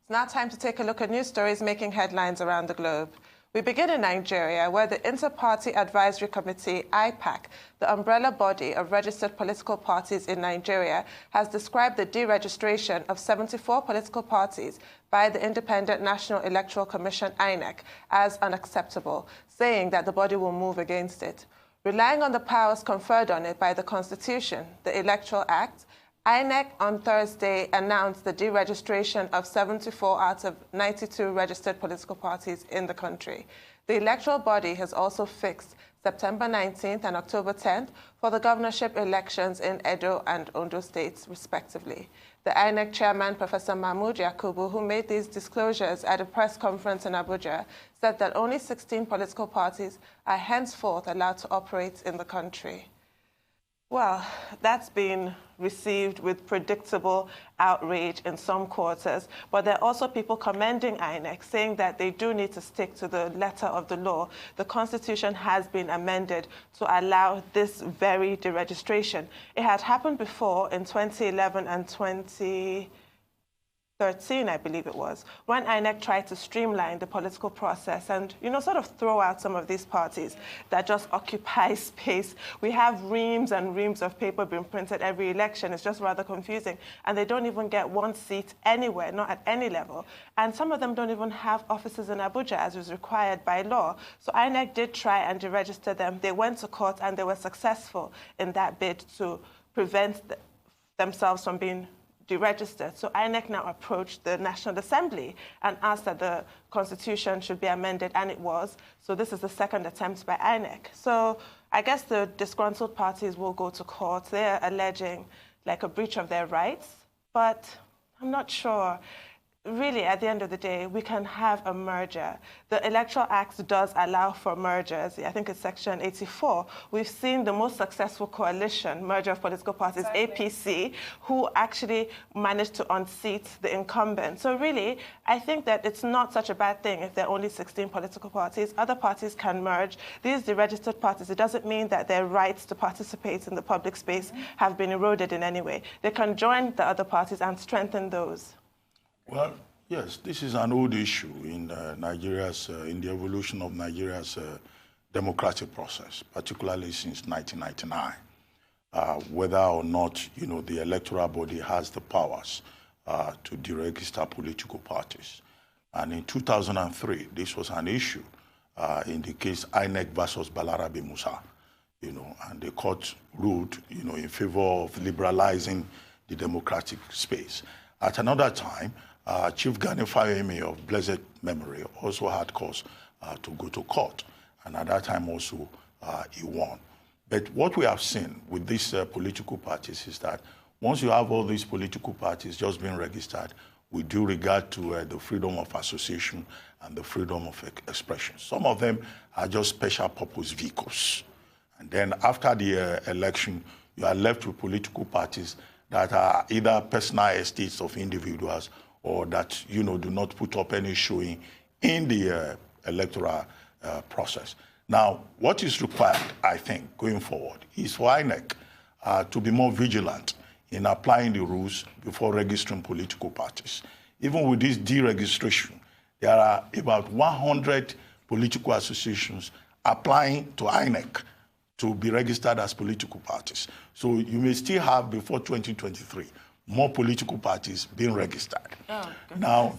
It's now time to take a look at news stories making headlines around the globe. We begin in Nigeria, where the Inter-Party Advisory Committee, IPAC, the umbrella body of registered political parties in Nigeria, has described the deregistration of 74 political parties by the Independent National Electoral Commission, INEC, as unacceptable, saying that the body will move against it. Relying on the powers conferred on it by the Constitution, the Electoral Act, INEC on Thursday announced the deregistration of 74 out of 92 registered political parties in the country. The electoral body has also fixed September 19th and October 10th for the governorship elections in Edo and Ondo states, respectively. The INEC chairman, Professor Mahmood Yakubu, who made these disclosures at a press conference in Abuja, said that only 16 political parties are henceforth allowed to operate in the country. Well, that's been received with predictable outrage in some quarters, but there are also people commending INEC, saying that they do need to stick to the letter of the law. The Constitution has been amended to allow this very deregistration. It had happened before in 2011 and 2013, I believe it was, when INEC tried to streamline the political process and, sort of throw out some of these parties that just occupy space. We have reams and reams of paper being printed every election. It's just rather confusing. And they don't even get one seat anywhere, not at any level. And some of them don't even have offices in Abuja, as was required by law. So INEC did try and deregister them. They went to court and they were successful in that bid to prevent themselves from being deregistered. So INEC now approached the National Assembly and asked that the Constitution should be amended, and it was. So this is the second attempt by INEC. So I guess the disgruntled parties will go to court. They're alleging like a breach of their rights, but I'm not sure. Really, at the end of the day, we can have a merger. The Electoral Act does allow for mergers. I think it's Section 84. We've seen the most successful coalition, merger of political parties, APC, who actually managed to unseat the incumbent. So really, I think that it's not such a bad thing if there are only 16 political parties. Other parties can merge. These deregistered parties, it doesn't mean that their rights to participate in the public space have been eroded in any way. They can join the other parties and strengthen those. Well, yes, this is an old issue in Nigeria's, in the evolution of Nigeria's democratic process, particularly since 1999, whether or not, the electoral body has the powers to deregister political parties. And in 2003, this was an issue in the case INEC versus Balarabe Musa, and the court ruled, in favor of liberalizing the democratic space. At another time, Chief Gani Fayemi of blessed memory also had cause to go to court, and at that time also he won. But what we have seen with these political parties is that once you have all these political parties just being registered, with due regard to the freedom of association and the freedom of expression, some of them are just special purpose vehicles. And then after the election, you are left with political parties that are either personal estates of individuals or that, do not put up any showing in the electoral process. Now, what is required, I think, going forward, is for INEC to be more vigilant in applying the rules before registering political parties. Even with this deregistration, there are about 100 political associations applying to INEC to be registered as political parties. So you may still have, before 2023, more political parties being registered. Oh, now,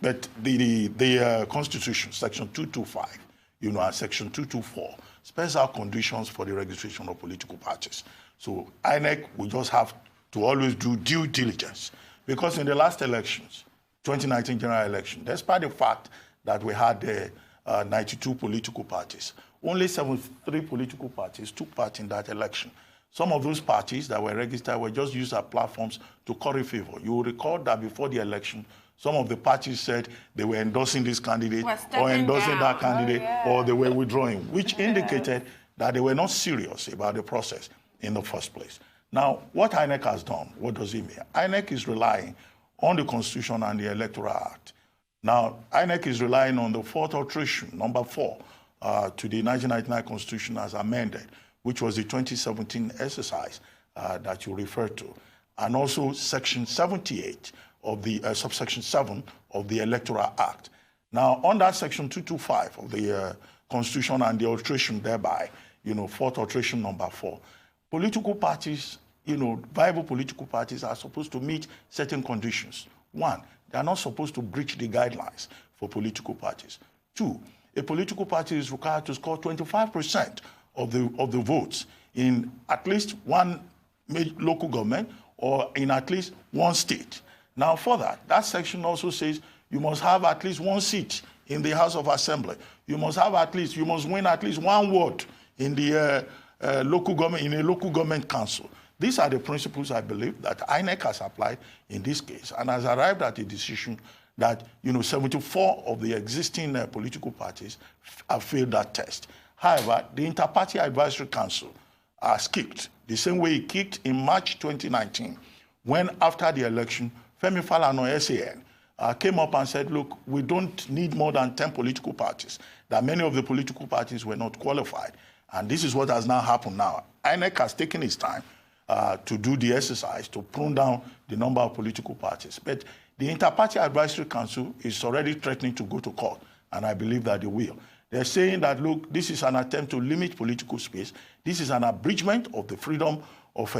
but the Constitution, Section 225, and Section 224, spells out conditions for the registration of political parties. So INEC will just have to always do due diligence, because in the last elections, 2019 general election, despite the fact that we had 92 political parties, only 73 political parties took part in that election. Some of those parties that were registered were just used as platforms to curry favor. You will recall that before the election, some of the parties said they were endorsing this candidate or endorsing that candidate, or they were withdrawing, which indicated that they were not serious about the process in the first place. Now, what INEC has done, what does it mean? INEC is relying on the Constitution and the Electoral Act. Now, INEC is relying on the fourth alteration, number 4, to the 1999 Constitution as amended, which was the 2017 exercise that you referred to, and also Section 78 of the subsection 7 of the Electoral Act. Now, under section 225 of the Constitution and the alteration thereby, fourth alteration number 4, political parties, viable political parties are supposed to meet certain conditions. 1, they are not supposed to breach the guidelines for political parties. 2, a political party is required to score 25% of the votes in at least one local government or in at least one state. Now, further, that section also says you must have at least one seat in the House of Assembly. You must win at least one ward in the local government, in a local government council. These are the principles, I believe, that INEC has applied in this case and has arrived at a decision that 74 of the existing political parties have failed that test. However, the Inter-Party Advisory Council has kicked the same way it kicked in March 2019, when after the election, Femi Falana SAN came up and said, look, we don't need more than 10 political parties, that many of the political parties were not qualified. And this is what has now happened now. INEC has taken its time to do the exercise, to prune down the number of political parties. But the Inter-Party Advisory Council is already threatening to go to court, and I believe that they will. They're saying that, look, this is an attempt to limit political space. This is an abridgment of the freedom of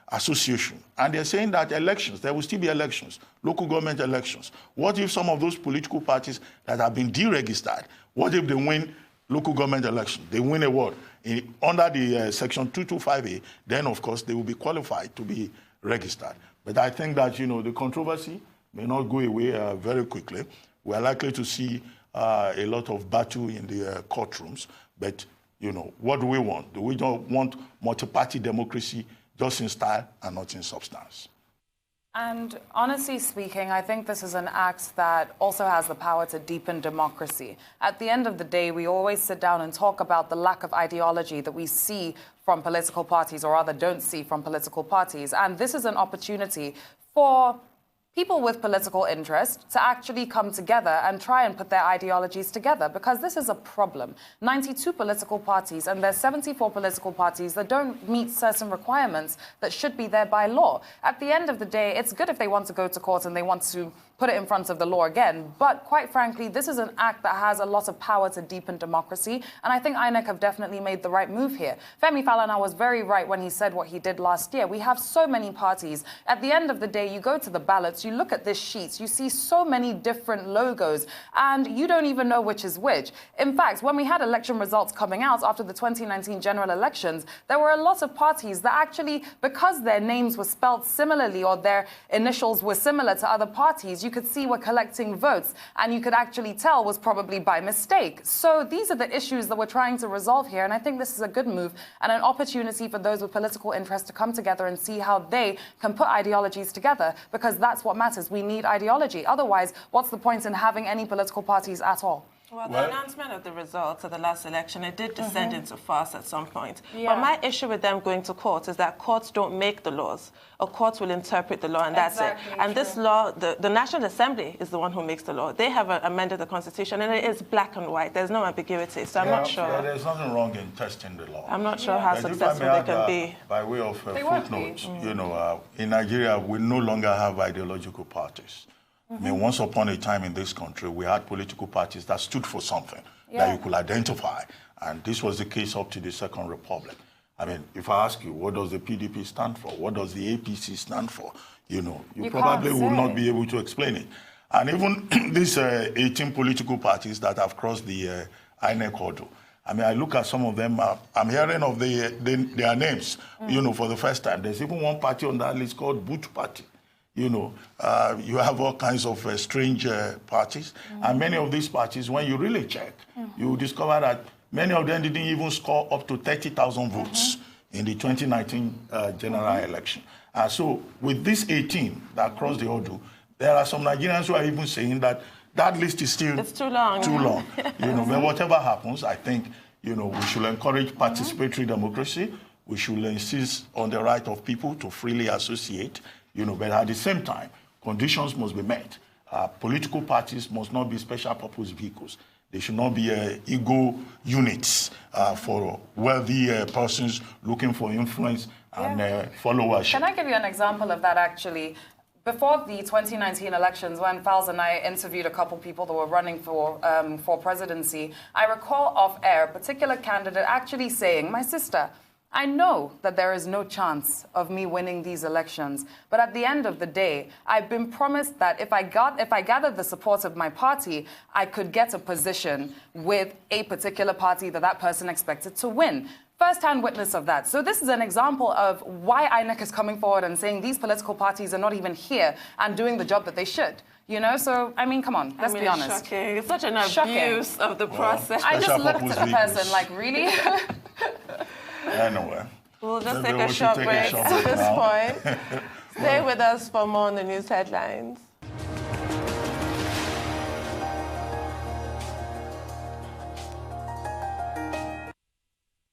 association. And they're saying that elections, there will still be elections, local government elections. What if some of those political parties that have been deregistered, what if they win local government elections? They win a ward under the section 225A, then of course they will be qualified to be registered. But I think that, the controversy may not go away very quickly. We're likely to see a lot of battle in the courtrooms. But, what do we want? Do we don't want multi-party democracy just in style and not in substance? And honestly speaking, I think this is an act that also has the power to deepen democracy. At the end of the day, we always sit down and talk about the lack of ideology that we see from political parties, or rather don't see from political parties. And this is an opportunity for people with political interest to actually come together and try and put their ideologies together, because this is a problem. 92 political parties, and there's 74 political parties that don't meet certain requirements that should be there by law. At the end of the day, it's good if they want to go to court and they want to put it in front of the law again. But quite frankly, this is an act that has a lot of power to deepen democracy. And I think INEC have definitely made the right move here. Femi Falana was very right when he said what he did last year. We have so many parties. At the end of the day, you go to the ballots, you look at this sheet, you see so many different logos, and you don't even know which is which. In fact, when we had election results coming out after the 2019 general elections, there were a lot of parties that actually, because their names were spelled similarly or their initials were similar to other parties, you could see were collecting votes, and you could actually tell was probably by mistake. So these are the issues that we're trying to resolve here, and I think this is a good move and an opportunity for those with political interest to come together and see how they can put ideologies together, because that's what matters. We need ideology. Otherwise, what's the point in having any political parties at all? Well, the announcement of the results of the last election, it did descend into farce at some point. Yeah. But my issue with them going to court is that courts don't make the laws. A court will interpret the law, and that's it. And this law, the National Assembly is the one who makes the law. They have amended the Constitution, and it is black and white. There's no ambiguity, so I'm not sure. There's nothing wrong in testing the law. I'm not sure how successful they can be. By way of footnotes, in Nigeria, we no longer have ideological parties. I mean, once upon a time in this country, we had political parties that stood for something that you could identify. And this was the case up to the Second Republic. I mean, if I ask you, what does the PDP stand for? What does the APC stand for? You probably will not be able to explain it. And even these 18 political parties that have crossed the INEC hurdle, I mean, I look at some of them, I'm hearing of their names, for the first time. There's even one party on that list called Boot Party. You have all kinds of strange parties. And many of these parties, when you really check, you discover that many of them didn't even score up to 30,000 votes in the 2019 general election. So with these 18 that crossed the hurdle, there are some Nigerians who are even saying that that list is still it's too long. But whatever happens, I think, we should encourage participatory democracy. We should insist on the right of people to freely associate. But at the same time, conditions must be met. Political parties must not be special purpose vehicles. They should not be ego units for wealthy persons looking for influence and followership. Can I give you an example of that, actually? Before the 2019 elections, when Fals and I interviewed a couple people that were running for presidency, I recall off air a particular candidate actually saying, "My sister, I know that there is no chance of me winning these elections, but at the end of the day, I've been promised that if I gathered the support of my party, I could get a position with a particular party that person expected to win." First-hand witness of that. So this is an example of why INEC is coming forward and saying these political parties are not even here and doing the job that they should. You know, so, I mean, come on, let's be honest. It's shocking. It's such an abuse of the process. I just looked at the person like, really? Anyway. We'll just take a short break at this point. Stay with us for more on the news headlines.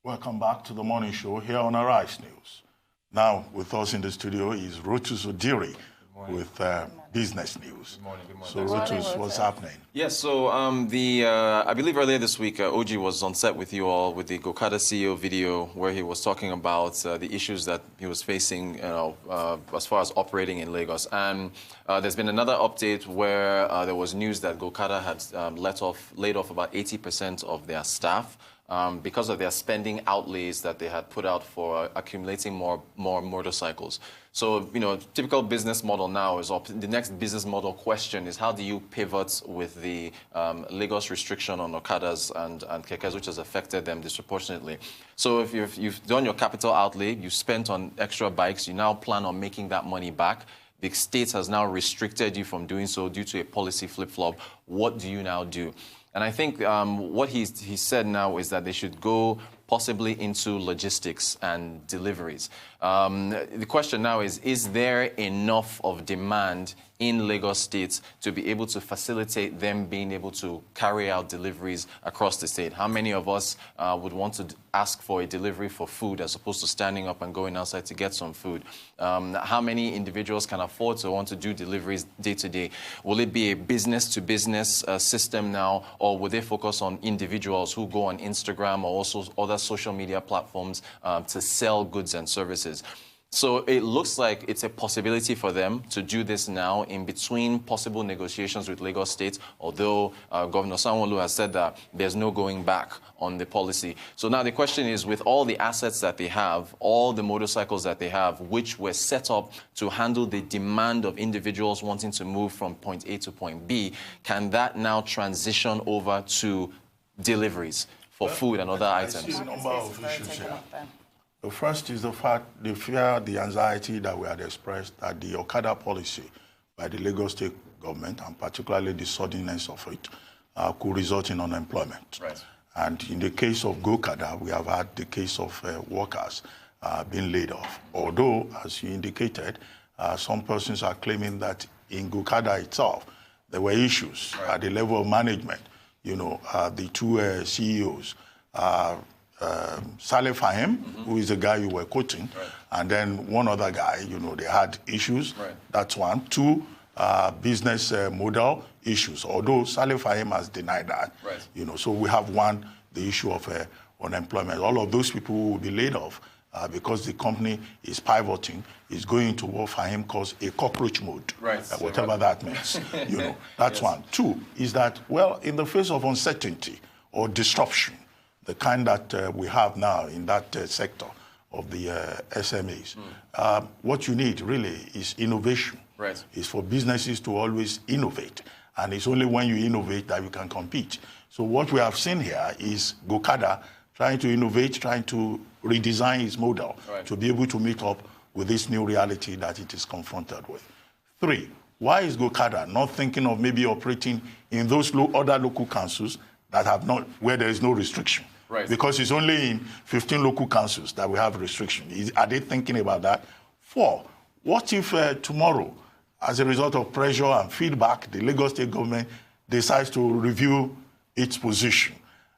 Welcome back to the morning show here on Arise News. Now, with us in the studio is Rotus Odiri with Business News. Good morning. So, Rotus, what's happening? Yes, so I believe earlier this week, OG was on set with you all with the Gokada CEO video where he was talking about the issues that he was facing, as far as operating in Lagos. And there's been another update where there was news that Gokada had laid off about 80% of their staff. Because of their spending outlays that they had put out for accumulating more motorcycles. So, typical business model now is the next business model question is how do you pivot with the Lagos restriction on Okadas and Kekes, which has affected them disproportionately. So if you've done your capital outlay, you've spent on extra bikes, you now plan on making that money back. The state has now restricted you from doing so due to a policy flip-flop. What do you now do? And I think what he said now is that they should go possibly into logistics and deliveries. The question now is there enough of demand in Lagos State to be able to facilitate them being able to carry out deliveries across the state? How many of us would want to ask for a delivery for food as opposed to standing up and going outside to get some food? How many individuals can afford to want to do deliveries day to day? Will it be a business-to-business system now, or will they focus on individuals who go on Instagram or also other social media platforms to sell goods and services? So it looks like it's a possibility for them to do this now in between possible negotiations with Lagos State, although Governor Sanwo-Olu has said that there's no going back on the policy. So now the question is, with all the assets that they have, all the motorcycles that they have, which were set up to handle the demand of individuals wanting to move from point A to point B, can that now transition over to deliveries for food and other items? I see a number of issues here. The first is the fear, the anxiety that we had expressed that the Okada policy by the Lagos State government, and particularly the suddenness of it, could result in unemployment. Right. And in the case of Gokada, we have had the case of workers being laid off. Although, as you indicated, some persons are claiming that in Gokada itself, there were issues at the level of management. The two CEOs, Saleh Fahim, who is the guy you were quoting, and then one other guy, they had issues. Right. That's one. Two, business model issues, although Saleh Fahim has denied that. Right. So we have one, the issue of unemployment. All of those people will be laid off because the company is pivoting, is going to what Fahim calls a cockroach mode, right. Whatever that means. That's yes. One. Two is that, well, in the face of uncertainty or disruption, the kind that we have now in that sector of the SMEs. What you need really is innovation. Right. It's for businesses to always innovate. And it's only when you innovate that you can compete. So what we have seen here is Gokada trying to innovate, trying to redesign its model to be able to meet up with this new reality that it is confronted with. Three, why is Gokada not thinking of maybe operating in those other local councils that have not, where there is no restriction? Right. Because it's only in 15 local councils that we have restriction. Are they thinking about that? Four, what if tomorrow, as a result of pressure and feedback, the Lagos State government decides to review its position?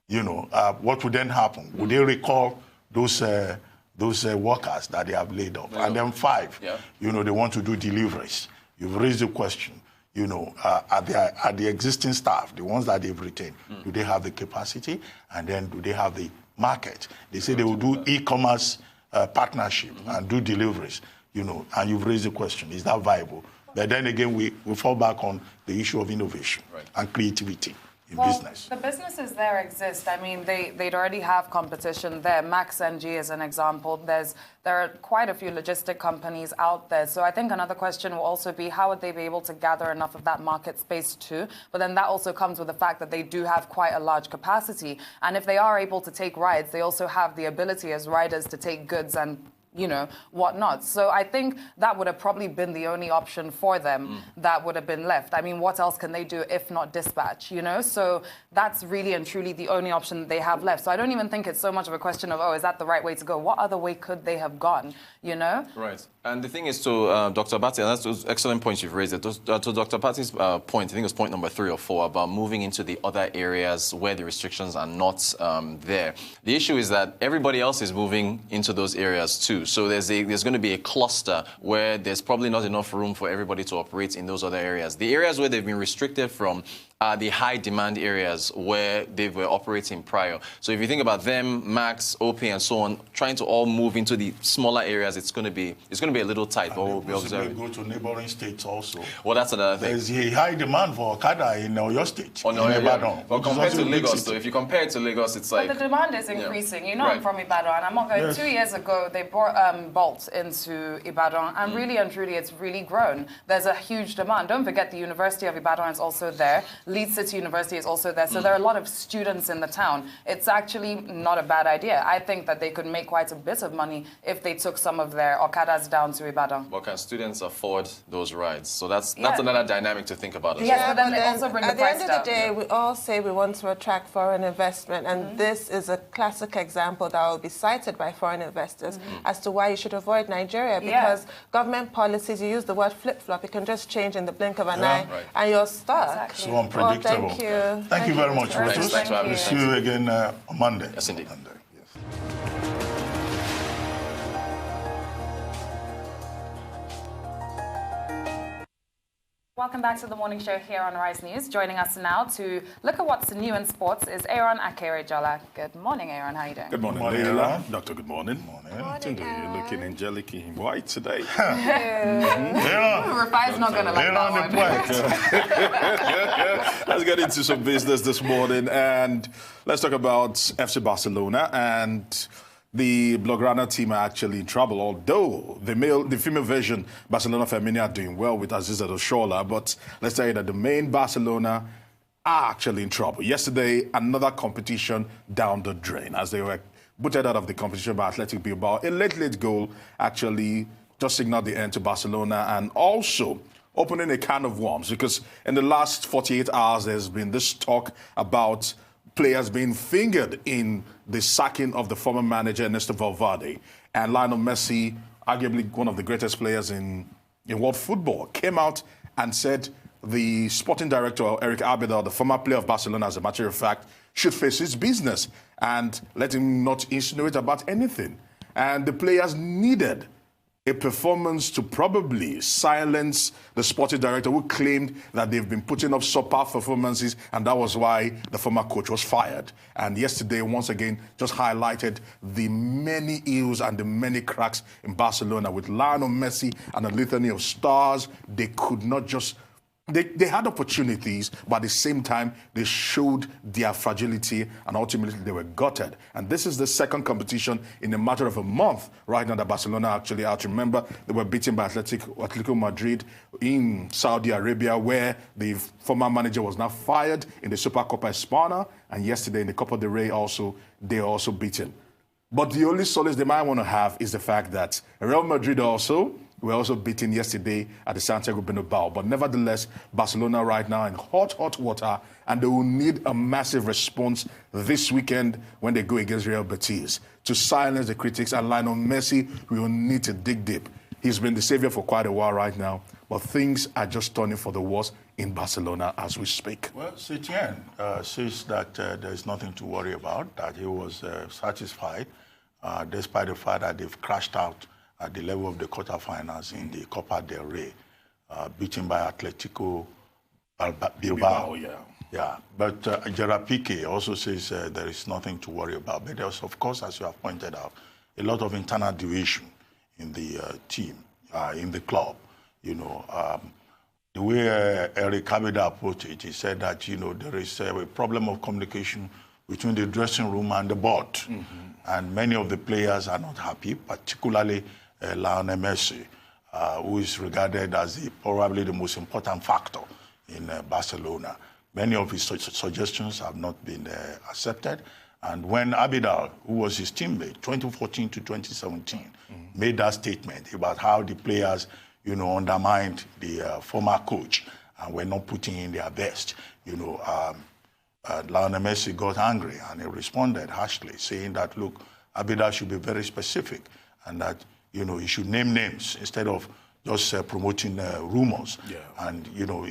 What would then happen? Would they recall those workers that they have laid off? And then five, they want to do deliveries. You've raised the question. Are the existing staff, the ones that they've retained, do they have the capacity? And then do they have the market? They say they will do e-commerce partnership and do deliveries, and you've raised the question, is that viable? But then again, we fall back on the issue of innovation and creativity in business. The businesses there exist. I mean, they'd already have competition there. Max NG is an example. There are quite a few logistic companies out there. So I think another question will also be, how would they be able to gather enough of that market space too? But then that also comes with the fact that they do have quite a large capacity. And if they are able to take rides, they also have the ability as riders to take goods and whatnot. So I think that would have probably been the only option for them that would have been left. I mean, what else can they do if not dispatch, So that's really and truly the only option that they have left. So I don't even think it's so much of a question of, is that the right way to go? What other way could they have gone, Right. And the thing is, to Dr. Bati, and that's those excellent points you've raised. To Dr. Bati's point, I think it was point number 3 or 4, about moving into the other areas where the restrictions are not there. The issue is that everybody else is moving into those areas too. So there's going to be a cluster where there's probably not enough room for everybody to operate in those other areas. The areas where they've been restricted from are the high demand areas where they were operating prior. So if you think about them, Max, OP, and so on, trying to all move into the smaller areas, it's going to be a little tight. But we'll be observing. Go to neighboring states also. Well, that's another thing. There's a high demand for Okada in your state. Oh, no, but compared to Lagos, though, if you compare it to Lagos, it's like... But the demand is increasing. I'm from Ibadan, and I'm not going... 2 years ago, they brought Bolt into Ibadan, and really and truly, it's really grown. There's a huge demand. Don't forget, the University of Ibadan is also there. Leeds City University is also there. So there are a lot of students in the town. It's actually not a bad idea. I think that they could make quite a bit of money if they took some of their Okadas down to Ibadan. But can students afford those rides? So that's another dynamic to think about as yes, well. But then they also bring the price down. At the end of the day, we all say we want to attract foreign investment, and this is a classic example that will be cited by foreign investors as to why you should avoid Nigeria, because government policies, you use the word flip-flop, it can just change in the blink of an eye, and you're stuck. Exactly. So unpredictable. Well, thank you. Thank you very much, Rotus. Thanks for having We'll see you again on Monday. Yes, indeed. Monday. Yes. Welcome back to the morning show here on Rise News. Joining us now to look at what's new in sports is Aaron Akere-Jola. Good morning, Aaron. How are you doing? Good morning, Leila. Doctor, good morning. You're looking angelic in white today. Rafai's not going to like that one. Let's get into some business this morning, and let's talk about FC Barcelona. And the Blaugrana team are actually in trouble, although the female version, Barcelona Femini, are doing well with Aziza Doshola. But let's tell you that the main Barcelona are actually in trouble. Yesterday, another competition down the drain as they were booted out of the competition by Athletic Bilbao. A late goal actually just signaled the end to Barcelona, and also opening a can of worms, because in the last 48 hours, there's been this talk about players being fingered in the sacking of the former manager, Ernesto Valverde. And Lionel Messi, arguably one of the greatest players in world football, came out and said the sporting director, Eric Abidal, the former player of Barcelona, as a matter of fact, should face his business and let him not insinuate about anything. And the players needed a performance to probably silence the sporting director, who claimed that they've been putting up subpar performances, and that was why the former coach was fired. And yesterday, once again, just highlighted the many ills and the many cracks in Barcelona with Lionel Messi and a litany of stars. They could not just... They had opportunities, but at the same time, they showed their fragility, and ultimately they were gutted. And this is the second competition in a matter of a month right now that Barcelona actually out. Remember, they were beaten by Atletico Madrid in Saudi Arabia, where the former manager was now fired in the Supercopa España, and yesterday in the Copa del Rey they were also beaten. But the only solace they might want to have is the fact that Real Madrid were also beaten yesterday at the Santiago Bernabeu. But nevertheless, Barcelona right now in hot water, and they will need a massive response this weekend when they go against Real Betis to silence the critics. And Lionel Messi will need to dig deep. He's been the savior for quite a while right now, but things are just turning for the worse in Barcelona as we speak. Well, Setien says that there is nothing to worry about, that he was satisfied, despite the fact that they've crashed out at the level of the quarterfinals in the Copa del Rey, beaten by Atletico Bilbao. Yeah. But Gerard Piqué also says there is nothing to worry about. But there's, of course, as you have pointed out, a lot of internal division in the team, in the club. the way Eric Abida put it, he said that, you know, there is a problem of communication between the dressing room and the board. And many of the players are not happy, particularly Lionel Messi, who is regarded as probably the most important factor in Barcelona. Many of his suggestions have not been accepted. And when Abidal, who was his teammate, 2014 to 2017, made that statement about how the players, you know, undermined the former coach and were not putting in their best, you know, Lionel Messi got angry and he responded harshly, saying that, look, Abidal should be very specific and that, you know, he should name names instead of just promoting rumors. Yeah. And, you know,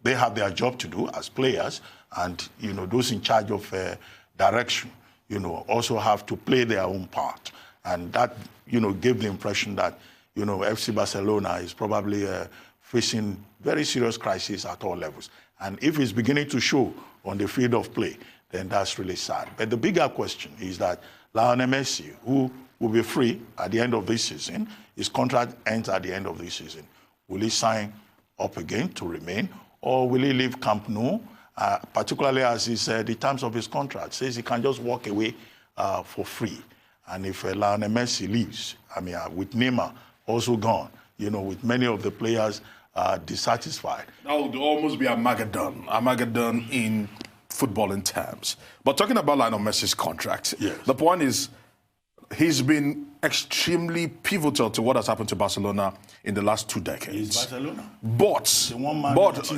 they have their job to do as players, and, you know, those in charge of direction, you know, also have to play their own part. And that, you know, gave the impression that, you know, FC Barcelona is probably facing very serious crisis at all levels. And if it's beginning to show on the field of play, then that's really sad. But the bigger question is that Lionel Messi, who will be free at the end of this season, his contract ends at the end of this season. Will he sign up again to remain, or will he leave Camp Nou? Particularly as he said, the terms of his contract says he can just walk away for free. And if Lionel Messi leaves, I mean, with Neymar also gone, you know, with many of the players dissatisfied. That would almost be Armageddon in footballing terms. But talking about Lionel Messi's contract, yes. The point is, he's been extremely pivotal to what has happened to Barcelona in the last 2 decades. He's Barcelona. But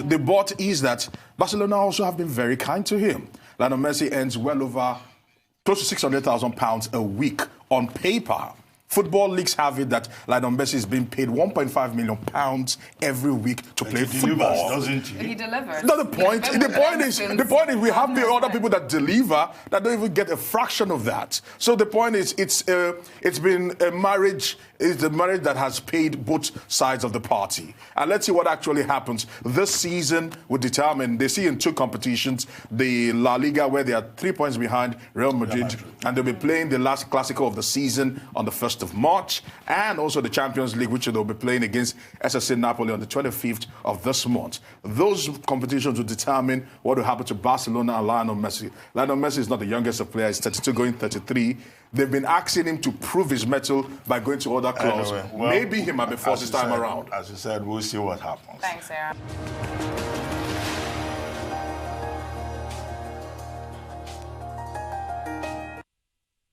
the but is that Barcelona also have been very kind to him. Lionel Messi earns well over close to £600,000 a week on paper. Football leagues have it that Lionel Messi is being paid £1.5 million every week to play football. Doesn't he? He delivers. No, the point is we have the other people that deliver that don't even get a fraction of that. So the point is it's been a marriage. It's a marriage that has paid both sides of the party. And let's see what actually happens. This season will determine. They see in 2 competitions, the La Liga, where they are 3 points behind Real Madrid, and they'll be playing the last Clásico of the season on the 1st of March, and also the Champions League, which they'll be playing against SSC Napoli on the 25th of this month. Those competitions will determine what will happen to Barcelona and Lionel Messi. Lionel Messi is not the youngest of players. He's 32 going 33. They've been asking him to prove his mettle by going to other clubs. Anyway, well, maybe he might be forced this time around. As I said, we'll see what happens. Thanks, Aaron.